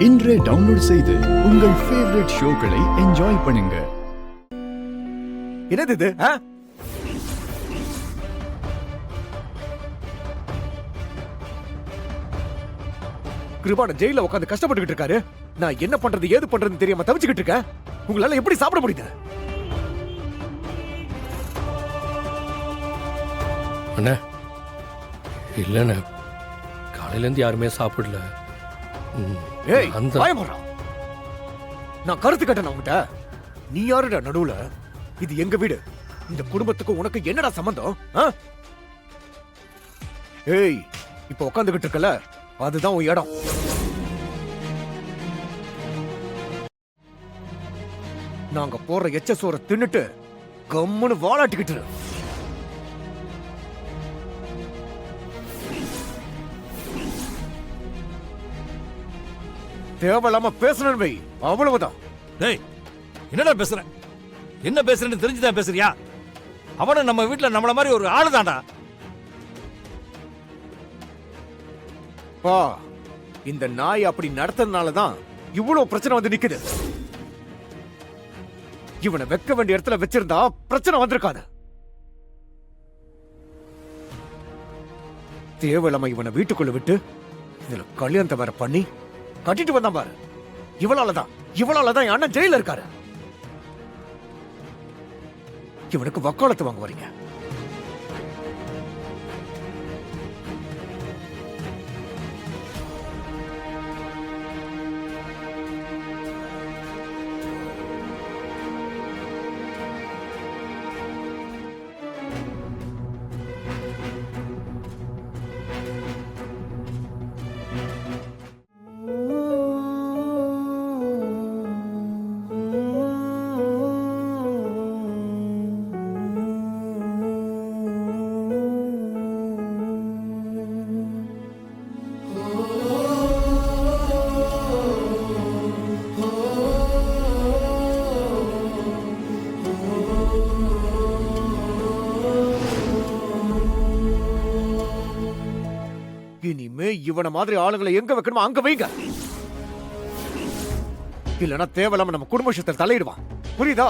இன்றே டவுன்லோட் செய்து உங்கள் ஃபேவரட் ஷோக்களை என்ஜாய் பண்ணுங்க. என்னது இது? கிருபான ஜெயில உட்காந்து கஷ்டப்பட்டுக்கிட்டு இருக்காரு. நான் என்ன பண்றது ஏது பண்றதுன்னு தெரியாம தவிச்சுக்கிட்டு இருக்கேன். உங்களால எப்படி சாப்பிட முடியுது? அண்ணா இல்லண்ணே, காலையில இருந்து யாருமே சாப்பிடல. ஏய், பயமுறா. நான் கருத்து கட்டணும் உன்கிட்ட. நீ யாருடா நடுவுல? இது எங்க வீடு. இந்த குடும்பத்துக்கு உனக்கு என்னடா சம்பந்தம்? ஏய், இப்ப உட்காந்துகிட்டு இருக்கல, அதுதான் உன் இடம். நாங்க போற எச்ச சோற தின்னுட்டு கம்முன்னு வாலாட்டிக்கிட்டு இரு. தேவையில்லாம பேசணும் வை, அவ்வளவுதான். டேய், என்னடா பேசுற? என்ன பேசுறேன்னு தெரிஞ்சுதான் பேசுறியா? அவன நம்ம வீட்டுல நம்மள மாதிரி ஒரு ஆளு தான்டா. பா, இந்த நாய் அப்படி நடத்ததுனாலதான் இவ்வளவு பிரச்சனை வந்து நிக்குது. இவனை வைக்க வேண்டிய இடத்துல வச்சிருந்தா பிரச்சனை வந்திருக்காது. தேவையில்லாம இவனை வீட்டுக்குள்ள விட்டு இதுல கல்யாணத்தை வேற பண்ணி கட்டிட்டு வந்தான் பாரு. இவளாலதான் என் அண்ணன் ஜெயில இருக்காரு. இவனுக்கு வக்காலத்து வாங்க வரீங்க. இனிமே இவன மாதிரி ஆளுங்களை எங்க வைக்கணுமோ அங்க வைங்க. இல்லனா தேவையில்லாம நம்ம குடும்ப விஷயத்துல தலையிடுவான். புரியுதா?